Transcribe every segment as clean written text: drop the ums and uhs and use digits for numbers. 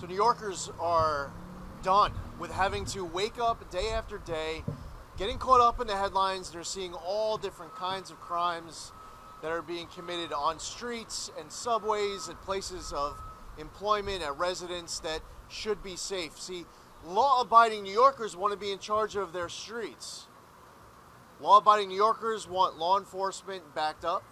So New Yorkers are done with having to wake up day after day, getting caught up in the headlines. They're seeing all different kinds of crimes that are being committed on streets and subways, at places of employment, at residents that should be safe. See, law-abiding New Yorkers want to be in charge of their streets. Law-abiding New Yorkers want law enforcement backed up.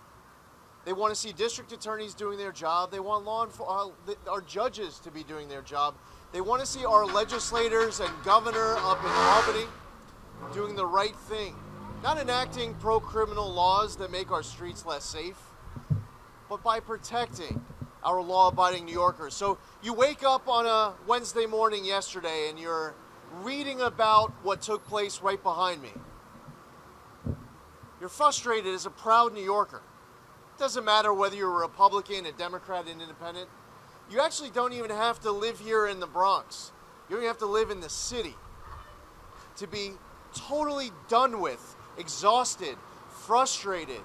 They want to see district attorneys doing their job. They want our judges to be doing their job. They want to see our legislators and governor up in Albany doing the right thing. Not enacting pro-criminal laws that make our streets less safe, but by protecting our law-abiding New Yorkers. So you wake up on a Wednesday morning yesterday and you're reading about what took place right behind me. You're frustrated as a proud New Yorker. It doesn't matter whether you're a Republican, a Democrat, an independent. You actually don't even have to live here in the Bronx. You don't even have to live in the city to be totally done with, exhausted, frustrated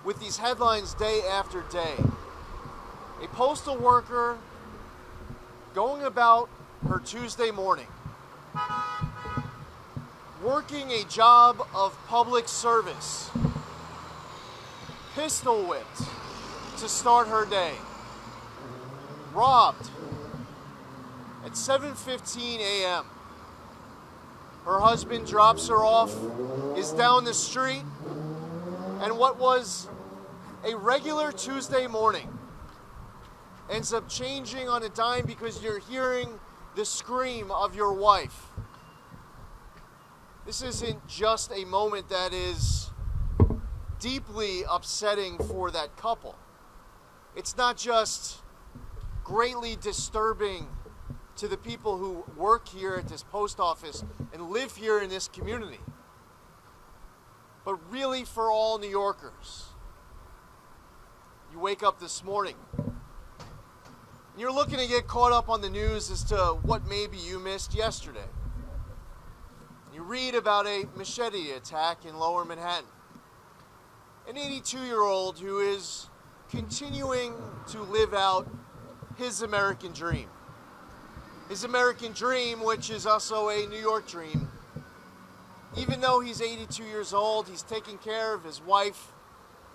with these headlines day after day. A postal worker going about her Tuesday morning, working a job of public service, pistol whipped to start her day, robbed at 7:15 a.m. Her husband drops her off, is down the street, and what was a regular Tuesday morning ends up changing on a dime because you're hearing the scream of your wife. This isn't just a moment that is deeply upsetting for that couple. It's not just greatly disturbing to the people who work here at this post office and live here in this community, but really for all New Yorkers. You wake up this morning and you're looking to get caught up on the news as to what maybe you missed yesterday. You read about a machete attack in Lower Manhattan. An 82-year-old who is continuing to live out his American dream. His American dream, which is also a New York dream. Even though he's 82 years old, he's taking care of his wife,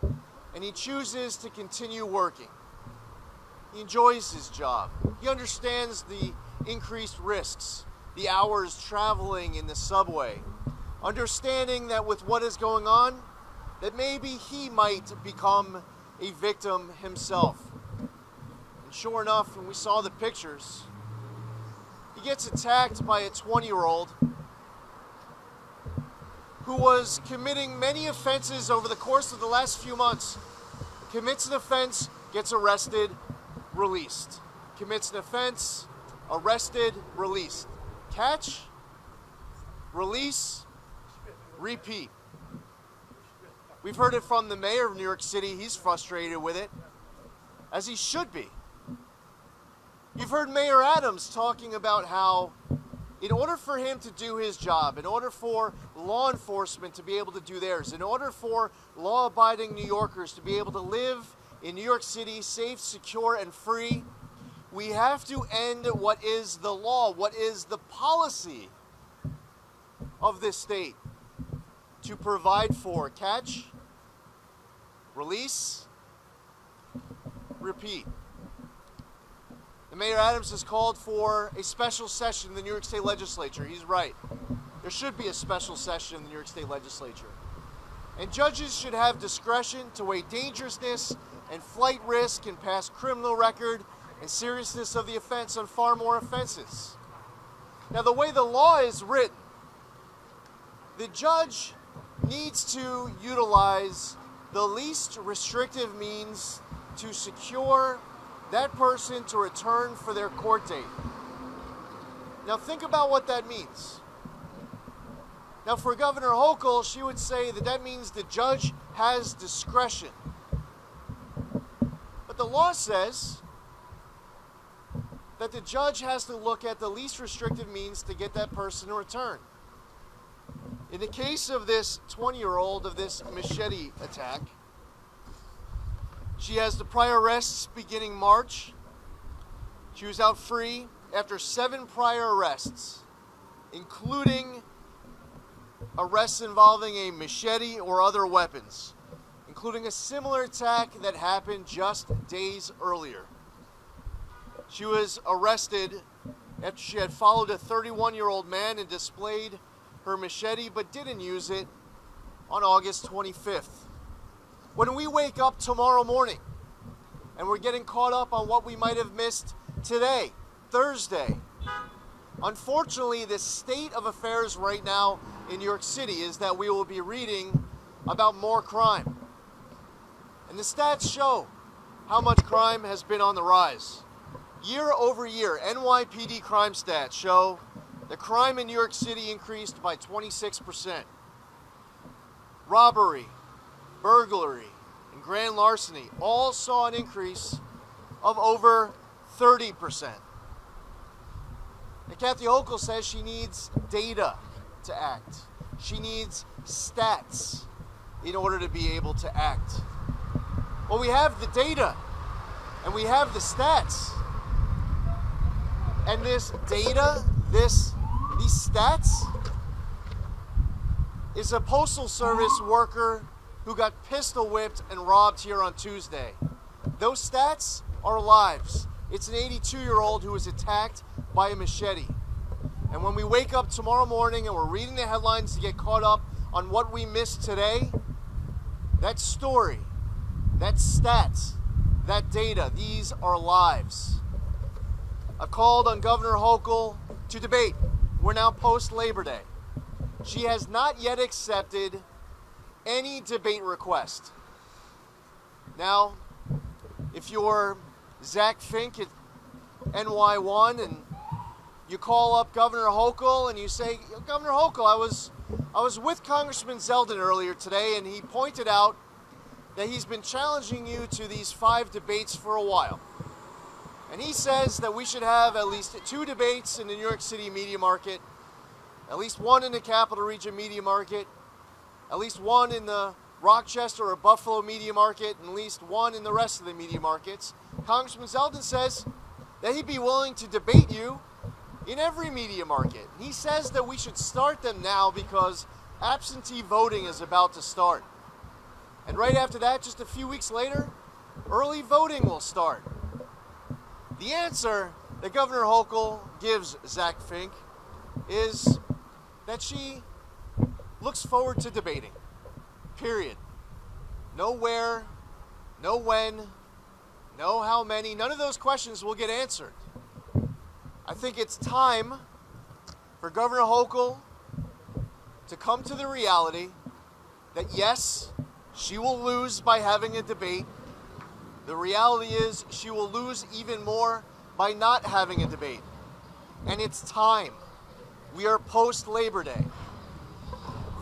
and he chooses to continue working. He enjoys his job. He understands the increased risks, the hours traveling in the subway, understanding that with what is going on, that maybe he might become a victim himself. And sure enough, when we saw the pictures, he gets attacked by a 20-year-old who was committing many offenses over the course of the last few months. Commits an offense, gets arrested, released. Commits an offense, arrested, released. Catch, release, repeat. We've heard it from the mayor of New York City. He's frustrated with it, as he should be. You've heard Mayor Adams talking about how in order for him to do his job, in order for law enforcement to be able to do theirs, in order for law-abiding New Yorkers to be able to live in New York City safe, secure, and free, we have to end what is the law, what is the policy of this state to provide for catch, release, repeat. The Mayor Adams has called for a special session in the New York State Legislature. He's right. There should be a special session in the New York State Legislature. And judges should have discretion to weigh dangerousness and flight risk and past criminal record and seriousness of the offense on far more offenses. Now, the way the law is written, the judge needs to utilize the least restrictive means to secure that person to return for their court date. Now think about what that means. Now for Governor Hochul, she would say that that means the judge has discretion. But the law says that the judge has to look at the least restrictive means to get that person to return. In the case of this 20-year-old of this machete attack, she has the prior arrests beginning March. She was out free after 7 prior arrests, including arrests involving a machete or other weapons, including a similar attack that happened just days earlier. She was arrested after she had followed a 31-year-old man and displayed her machete but didn't use it on August 25th. When we wake up tomorrow morning and we're getting caught up on what we might have missed today, Thursday, unfortunately, the state of affairs right now in New York City is that we will be reading about more crime. And the stats show how much crime has been on the rise. Year over year, NYPD crime stats show the crime in New York City increased by 26%. Robbery, burglary, and grand larceny all saw an increase of over 30%. And Kathy Hochul says she needs data to act. She needs stats in order to be able to act. Well, we have the data and we have the stats. And this data, these stats, is a Postal Service worker who got pistol whipped and robbed here on Tuesday. Those stats are lives. It's an 82-year-old who was attacked by a machete. And when we wake up tomorrow morning and we're reading the headlines to get caught up on what we missed today, that story, that stats, that data, these are lives. I've called on Governor Hochul to debate. We're now post-Labor Day. She has not yet accepted any debate request. Now, if you're Zach Fink at NY1 and you call up Governor Hochul and you say, Governor Hochul, I was with Congressman Zeldin earlier today and he pointed out that he's been challenging you to these 5 debates for a while. And he says that we should have at least 2 debates in the New York City media market, at least 1 in the Capital Region media market, at least 1 in the Rochester or Buffalo media market, and at least 1 in the rest of the media markets. Congressman Zeldin says that he'd be willing to debate you in every media market. He says that we should start them now because absentee voting is about to start. And right after that, just a few weeks later, early voting will start. The answer that Governor Hochul gives Zach Fink is that she looks forward to debating. Period. No where, no when, no how many. None of those questions will get answered. I think it's time for Governor Hochul to come to the reality that yes, she will lose by having a debate. The reality is she will lose even more by not having a debate. And it's time. We are post-Labor Day.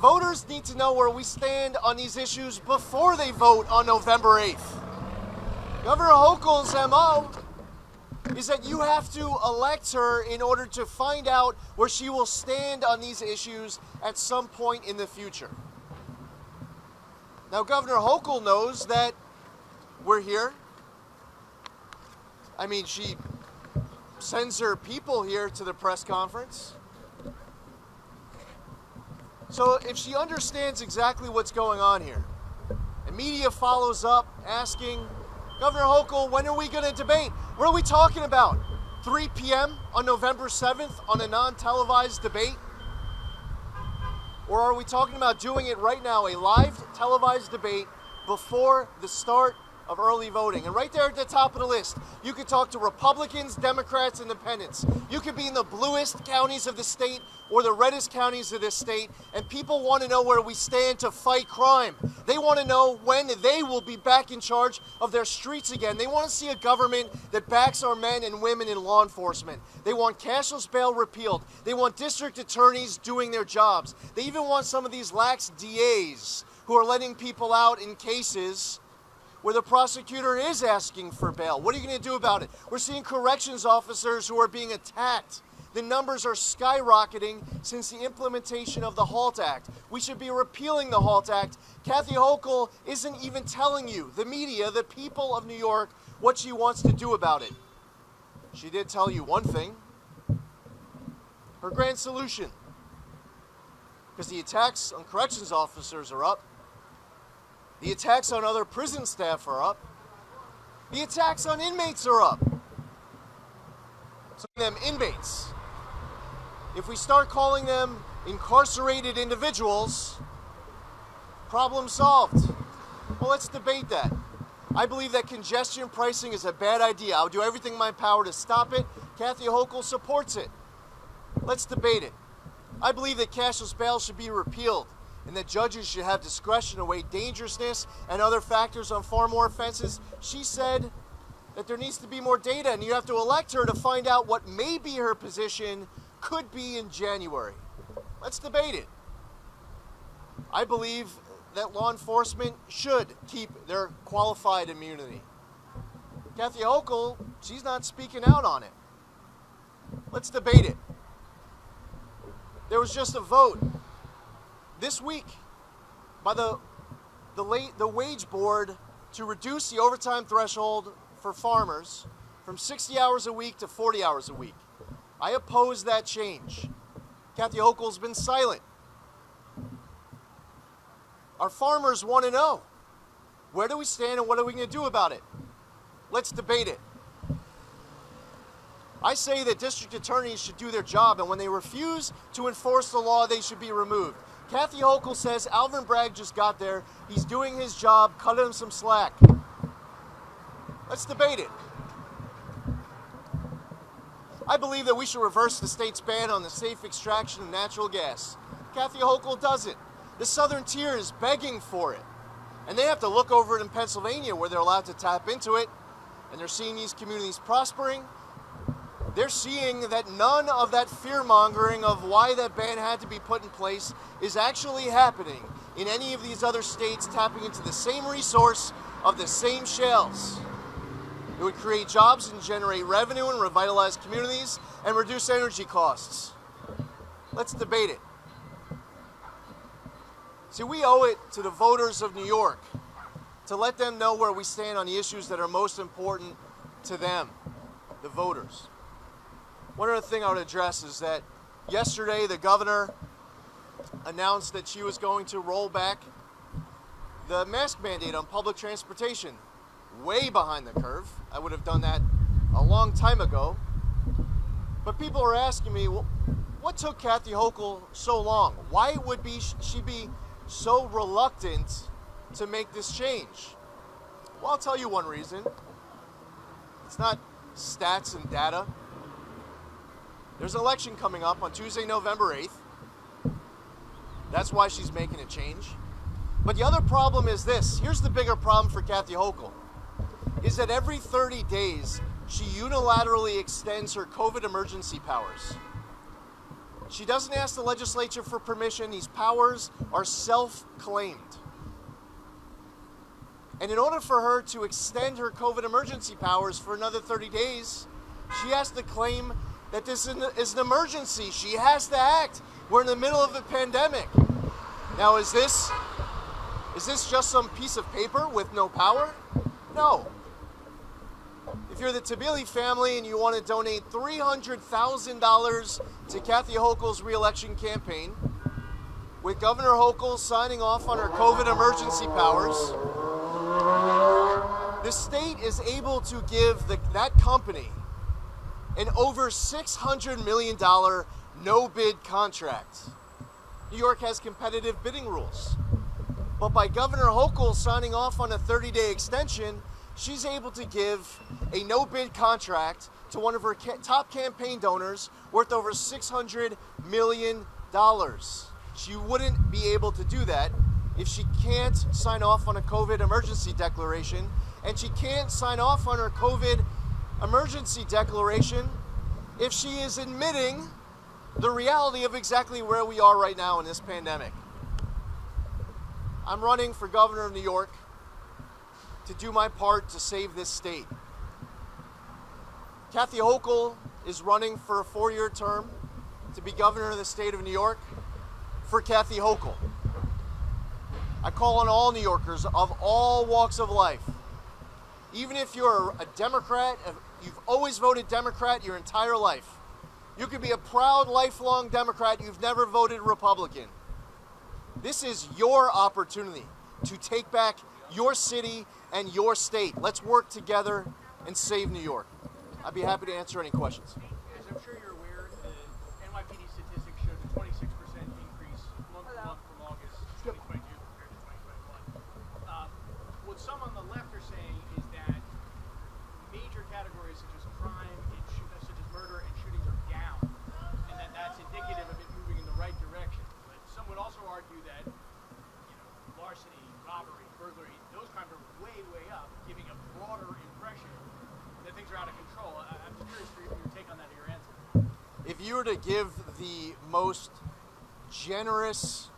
Voters need to know where we stand on these issues before they vote on November 8th. Governor Hochul's MO is that you have to elect her in order to find out where she will stand on these issues at some point in the future. Now, Governor Hochul knows that we're here. I mean, she sends her people here to the press conference. So if she understands exactly what's going on here, and media follows up asking, Governor Hochul, when are we going to debate? What are we talking about? 3 p.m. on November 7th on a non-televised debate? Or are we talking about doing it right now, a live televised debate before the start of early voting? And right there at the top of the list, you could talk to Republicans, Democrats, Independents. You could be in the bluest counties of the state or the reddest counties of this state, and people want to know where we stand to fight crime. They want to know when they will be back in charge of their streets again. They want to see a government that backs our men and women in law enforcement. They want cashless bail repealed. They want district attorneys doing their jobs. They even want some of these lax DAs who are letting people out in cases where the prosecutor is asking for bail. What are you going to do about it? We're seeing corrections officers who are being attacked. The numbers are skyrocketing since the implementation of the HALT Act. We should be repealing the HALT Act. Kathy Hochul isn't even telling you, the media, the people of New York, what she wants to do about it. She did tell you one thing. her grand solution. Because the attacks on corrections officers are up. The attacks on other prison staff are up. The attacks on inmates are up. So them inmates. If we start calling them incarcerated individuals, problem solved. Well, let's debate that. I believe that congestion pricing is a bad idea. I'll do everything in my power to stop it. Kathy Hochul supports it. Let's debate it. I believe that cashless bail should be repealed and that judges should have discretion to weigh dangerousness and other factors on far more offenses. She said that there needs to be more data, and you have to elect her to find out what maybe her position could be in January. Let's debate it. I believe that law enforcement should keep their qualified immunity. Kathy Hochul, she's not speaking out on it. Let's debate it. There was just a vote this week by the wage board to reduce the overtime threshold for farmers from 60 hours a week to 40 hours a week. I oppose that change. Kathy Hochul's been silent. Our farmers want to know, where do we stand and what are we going to do about it? Let's debate it. I say that district attorneys should do their job, and when they refuse to enforce the law, they should be removed. Kathy Hochul says Alvin Bragg just got there. He's doing his job. Cut him some slack. Let's debate it. I believe that we should reverse the state's ban on the safe extraction of natural gas. Kathy Hochul doesn't. The Southern Tier is begging for it. And they have to look over it in Pennsylvania where they're allowed to tap into it. And they're seeing these communities prospering. They're seeing that none of that fear-mongering of why that ban had to be put in place is actually happening in any of these other states tapping into the same resource of the same shales. It would create jobs and generate revenue and revitalize communities and reduce energy costs. Let's debate it. See, we owe it to the voters of New York to let them know where we stand on the issues that are most important to them, the voters. One other thing I would address is that yesterday the governor announced that she was going to roll back the mask mandate on public transportation. Way behind the curve. I would have done that a long time ago. But people are asking me, well, what took Kathy Hochul so long? Why would she be so reluctant to make this change? Well, I'll tell you one reason. It's not stats and data. There's an election coming up on Tuesday, November 8th. That's why she's making a change. But the other problem is this. Here's the bigger problem for Kathy Hochul, is that every 30 days, she unilaterally extends her COVID emergency powers. She doesn't ask the legislature for permission. These powers are self-claimed. And in order for her to extend her COVID emergency powers for another 30 days, she has to claim that this is an emergency. She has to act. We're in the middle of a pandemic. Now, is this just some piece of paper with no power? No. If you're the Tabili family and you want to donate $300,000 to Kathy Hochul's re-election campaign, with Governor Hochul signing off on her COVID emergency powers, the state is able to give that company an over $600 million no-bid contract. New York has competitive bidding rules. But by Governor Hochul signing off on a 30-day extension, she's able to give a no-bid contract to one of her top campaign donors worth over $600 million. She wouldn't be able to do that if she can't sign off on a COVID emergency declaration, and she can't sign off on her COVID emergency declaration if she is admitting the reality of exactly where we are right now in this pandemic. I'm running for governor of New York to do my part to save this state. Kathy Hochul is running for a 4-year term to be governor of the state of New York for Kathy Hochul. I call on all New Yorkers of all walks of life. Even if you're a Democrat, you've always voted Democrat your entire life, You could be a proud, lifelong Democrat. You've never voted Republican. This is your opportunity to take back your city and your state. Let's work together and save New York. I'd be happy to answer any questions. As I'm sure you're aware, the NYPD statistics showed a 26% increase month to month from August 2022 compared to 2021. What some on the left are saying is that major categories such as crime and such as murder and shootings are down, and that that's indicative of it moving in the right direction. But some would also argue that, larceny, robbery, burglary, those crimes are way, way up, giving a broader impression that things are out of control. I'm just curious for your take on that or your answer. If you were to give the most generous,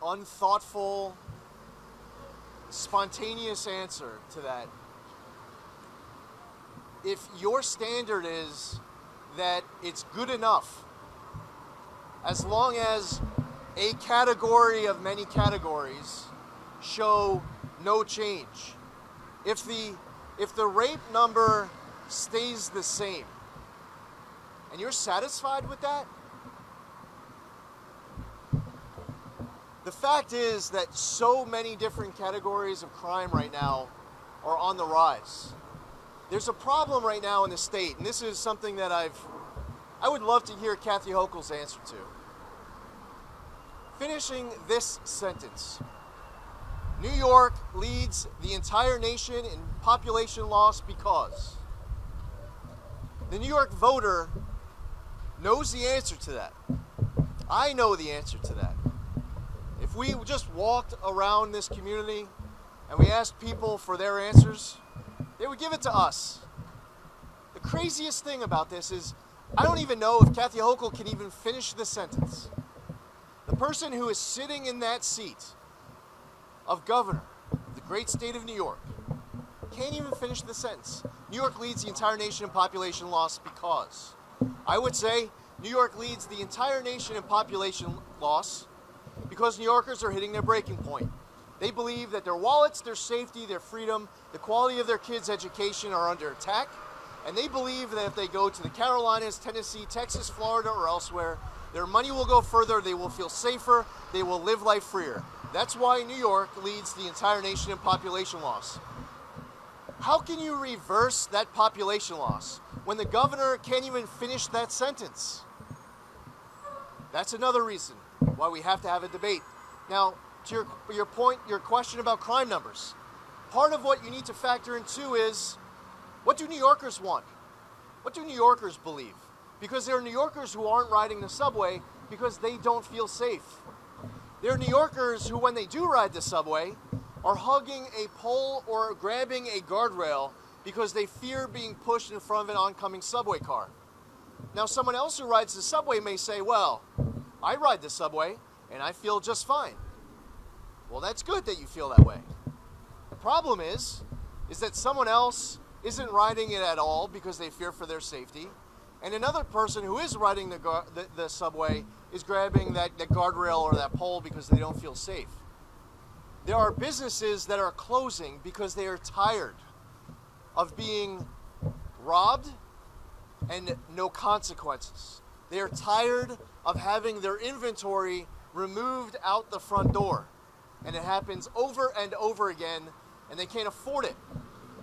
unthoughtful, spontaneous answer to that, if your standard is that it's good enough, as long as a category of many categories show no change, if the rape number stays the same, and you're satisfied with that, the fact is that so many different categories of crime right now are on the rise. There's a problem right now in the state, and this is something that I would love to hear Kathy Hochul's answer to. Finishing this sentence. New York leads the entire nation in population loss because the New York voter knows the answer to that. I know the answer to that. If we just walked around this community and we asked people for their answers, they would give it to us. The craziest thing about this is I don't even know if Kathy Hochul can even finish this sentence. The person who is sitting in that seat of governor of the great state of New York can't even finish the sentence. New York leads the entire nation in population loss because. I would say New York leads the entire nation in population loss because New Yorkers are hitting their breaking point. They believe that their wallets, their safety, their freedom, the quality of their kids' education are under attack, and they believe that if they go to the Carolinas, Tennessee, Texas, Florida, or elsewhere, their money will go further, they will feel safer, they will live life freer. That's why New York leads the entire nation in population loss. How can you reverse that population loss when the governor can't even finish that sentence? That's another reason why we have to have a debate. Now, to your point, your question about crime numbers, part of what you need to factor in too is, what do New Yorkers want? What do New Yorkers believe? Because there are New Yorkers who aren't riding the subway because they don't feel safe. There are New Yorkers who, when they do ride the subway, are hugging a pole or grabbing a guardrail because they fear being pushed in front of an oncoming subway car. Now, someone else who rides the subway may say, well, I ride the subway and I feel just fine. Well, that's good that you feel that way. The problem is that someone else isn't riding it at all because they fear for their safety, and another person who is riding the subway is grabbing that guardrail or that pole because they don't feel safe. There are businesses that are closing because they are tired of being robbed and no consequences. They are tired of having their inventory removed out the front door. And it happens over and over again, and they can't afford it.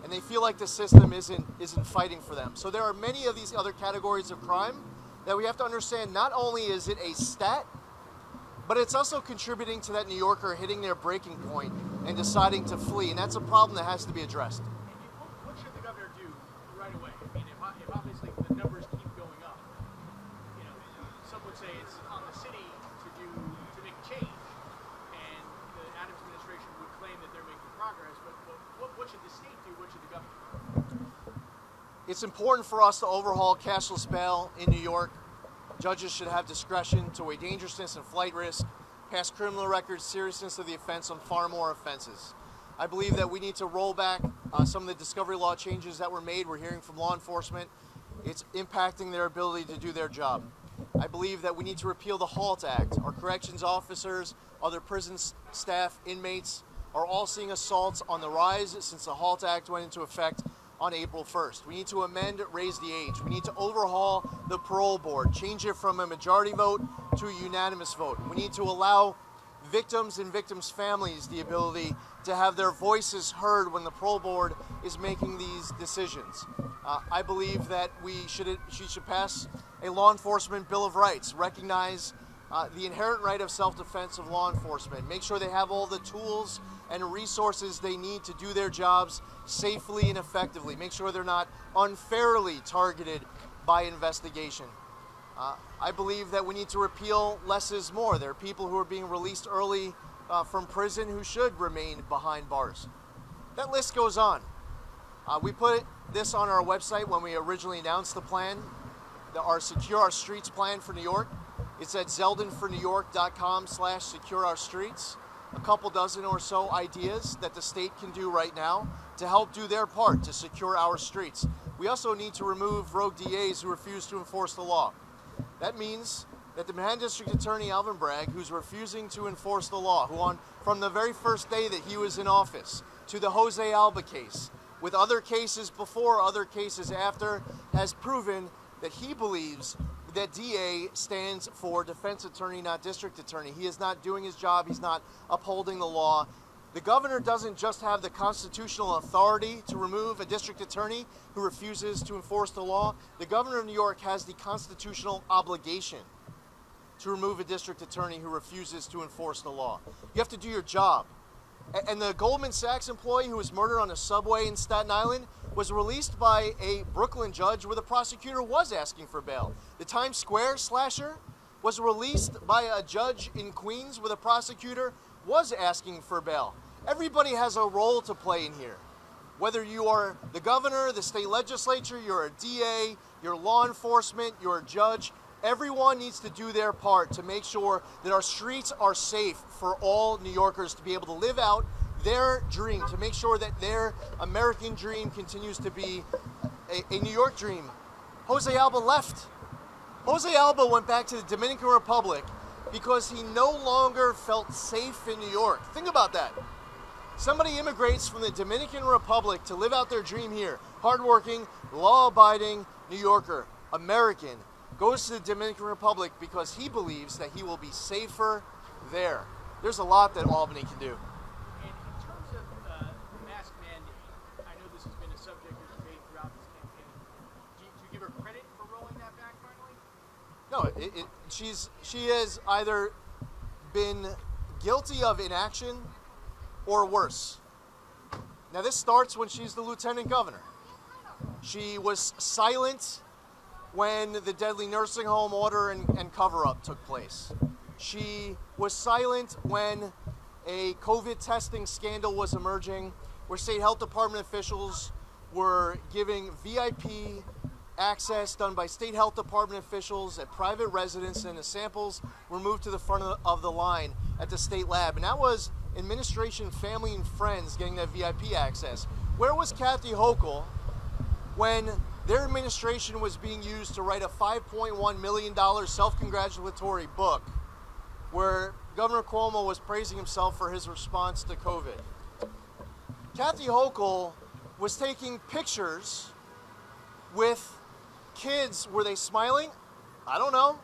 And they feel like the system isn't fighting for them. So there are many of these other categories of crime that we have to understand. Not only is it a stat, but it's also contributing to that New Yorker hitting their breaking point and deciding to flee. And that's a problem that has to be addressed. What should the governor do right away? I mean, if obviously the numbers keep going up, some would say it's on the city to make a change, and the Adams administration would claim that they're making progress. But what should the state do? What should the governor do? It's important for us to overhaul cashless bail in New York. Judges should have discretion to weigh dangerousness and flight risk, past criminal records, seriousness of the offense on far more offenses. I believe that we need to roll back some of the discovery law changes that were made. We're hearing from law enforcement. It's impacting their ability to do their job. I believe that we need to repeal the HALT Act. Our corrections officers, other prison staff, inmates are all seeing assaults on the rise since the HALT Act went into effect on April 1st. We need to amend, raise the age. We need to overhaul the parole board, change it from a majority vote to a unanimous vote. We need to allow victims and victims' families the ability to have their voices heard when the parole board is making these decisions. I believe that she should pass a law enforcement bill of rights, recognize the inherent right of self-defense of law enforcement, make sure they have all the tools and resources they need to do their jobs safely and effectively, make sure they're not unfairly targeted by investigation. I believe that we need to repeal less is more. There are people who are being released early from prison who should remain behind bars. That list goes on. We put this on our website when we originally announced the plan, our Secure Our Streets plan for New York. It's at zeldinfornewyork.com/secure our streets. A couple dozen or so ideas that the state can do right now to help do their part to secure our streets. We also need to remove rogue DAs who refuse to enforce the law. That means that the Manhattan District Attorney Alvin Bragg, who's refusing to enforce the law, from the very first day that he was in office, to the Jose Alba case, with other cases before, other cases after, has proven that he believes that DA stands for defense attorney, not district attorney. He is not doing his job. He's not upholding the law. The governor doesn't just have the constitutional authority to remove a district attorney who refuses to enforce the law. The governor of New York has the constitutional obligation to remove a district attorney who refuses to enforce the law. You have to do your job. And the Goldman Sachs employee who was murdered on a subway in Staten Island was released by a Brooklyn judge where the prosecutor was asking for bail. The Times Square slasher was released by a judge in Queens where the prosecutor was asking for bail. Everybody has a role to play in here. Whether you are the governor, the state legislature, you're a DA, you're law enforcement, you're a judge, everyone needs to do their part to make sure that our streets are safe for all New Yorkers to be able to live out their dream, to make sure that their American dream continues to be a New York dream. Jose Alba left. Jose Alba went back to the Dominican Republic because he no longer felt safe in New York. Think about that. Somebody immigrates from the Dominican Republic to live out their dream here. Hardworking, law-abiding New Yorker, American, goes to the Dominican Republic because he believes that he will be safer there. There's a lot that Albany can do. And in terms of mask mandate, I know this has been a subject of debate throughout this campaign. Do you give her credit for rolling that back finally? No, she has either been guilty of inaction or worse. Now this starts when she's the lieutenant governor. She was silent when the deadly nursing home order and cover-up took place. She was silent when a COVID testing scandal was emerging, where state health department officials were giving VIP access done by state health department officials at private residents, and the samples were moved to the front of the line at the state lab. And that was administration, family, and friends getting that VIP access. Where was Kathy Hochul when their administration was being used to write a $5.1 million self-congratulatory book where Governor Cuomo was praising himself for his response to COVID? Kathy Hochul was taking pictures with kids. Were they smiling? I don't know.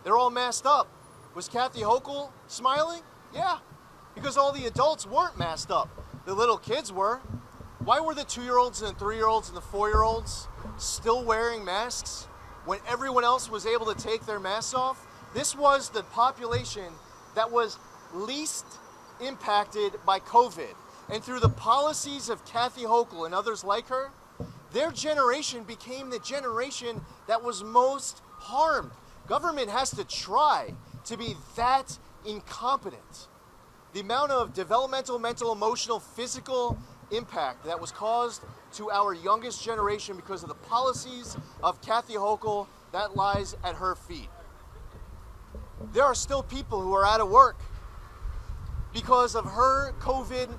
They're all masked up. Was Kathy Hochul smiling? Yeah, because all the adults weren't masked up. The little kids were. Why were the 2-year-olds and the 3-year-olds and the 4-year-olds still wearing masks when everyone else was able to take their masks off? This was the population that was least impacted by COVID. And through the policies of Kathy Hochul and others like her, their generation became the generation that was most harmed. Government has to try to be that incompetent. The amount of developmental, mental, emotional, physical impact that was caused to our youngest generation because of the policies of Kathy Hochul, that lies at her feet. There are still people who are out of work because of her COVID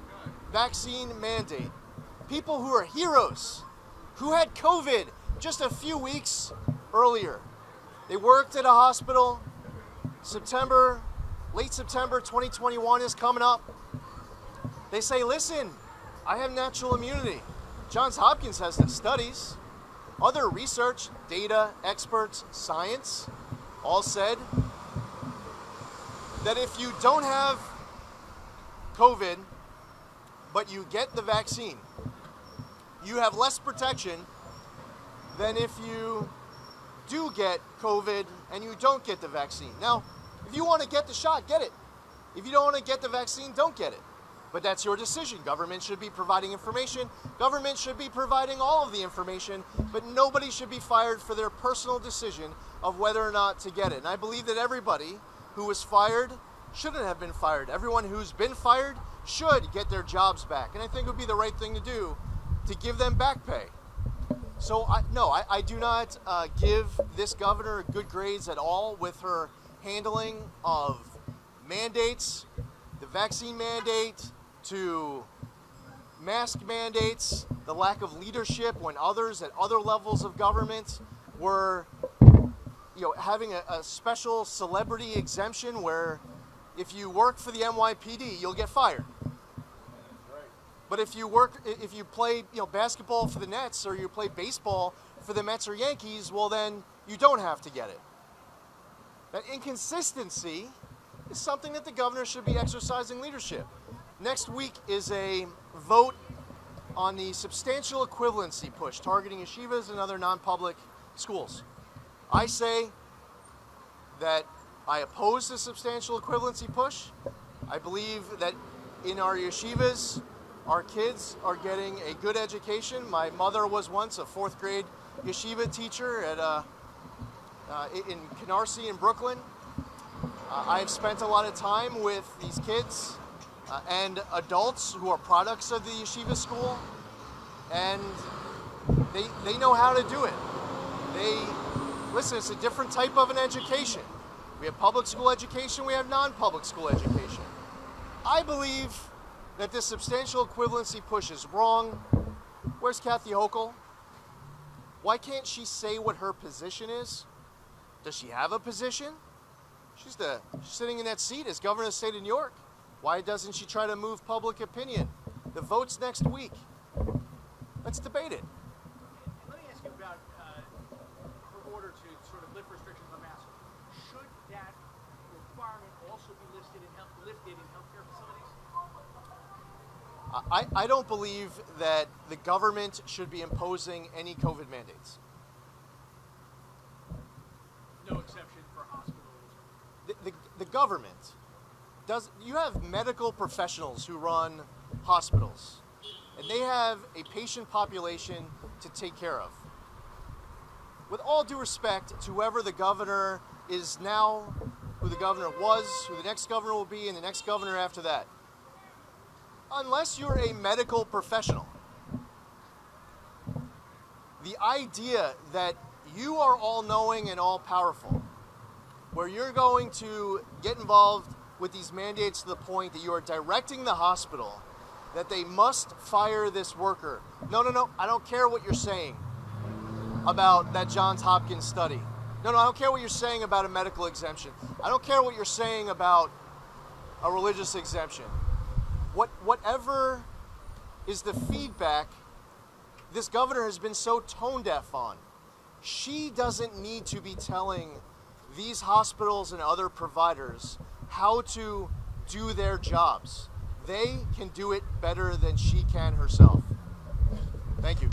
vaccine mandate. People who are heroes, who had COVID just a few weeks earlier. They worked at a hospital. Late September 2021 is coming up. They say, listen, I have natural immunity. Johns Hopkins has the studies. Other research, data, experts, science all said that if you don't have COVID, but you get the vaccine, you have less protection than if you do get COVID and you don't get the vaccine. Now, if you want to get the shot, get it. If you don't want to get the vaccine, don't get it. But that's your decision. Government should be providing information. Government should be providing all of the information, but nobody should be fired for their personal decision of whether or not to get it. And I believe that everybody who was fired shouldn't have been fired. Everyone who's been fired should get their jobs back. And I think it would be the right thing to do to give them back pay. So I do not give this governor good grades at all with her handling of mandates, the vaccine mandate, to mask mandates, the lack of leadership when others at other levels of government were, having a special celebrity exemption where if you work for the NYPD, you'll get fired. But if you play, basketball for the Nets or you play baseball for the Mets or Yankees, well then you don't have to get it. That inconsistency is something that the governor should be exercising leadership. Next week is a vote on the substantial equivalency push targeting yeshivas and other non-public schools. I say that I oppose the substantial equivalency push. I believe that in our yeshivas, our kids are getting a good education. My mother was once a 4th grade yeshiva teacher in Canarsie in Brooklyn. I've spent a lot of time with these kids and adults who are products of the yeshiva school, and they know how to do it. Listen, it's a different type of an education. We have public school education, we have non-public school education. I believe that this substantial equivalency push is wrong. Where's Kathy Hochul? Why can't she say what her position is? Does she have a position? She's sitting in that seat as governor of the state of New York. Why doesn't she try to move public opinion? The vote's next week. Let's debate it. And let me ask you about her order to sort of lift restrictions on masks. Should that requirement also be lifted in healthcare facilities? I don't believe that the government should be imposing any COVID mandates. No exception for hospitals? The government does. You have medical professionals who run hospitals, and they have a patient population to take care of. With all due respect to whoever the governor is now, who the governor was, who the next governor will be, and the next governor after that, unless you're a medical professional, the idea that you are all-knowing and all-powerful, where you're going to get involved with these mandates to the point that you are directing the hospital that they must fire this worker. No, I don't care what you're saying about that Johns Hopkins study. No, I don't care what you're saying about a medical exemption. I don't care what you're saying about a religious exemption. Whatever is the feedback this governor has been so tone deaf on. She doesn't need to be telling these hospitals and other providers how to do their jobs. They can do it better than she can herself. Thank you.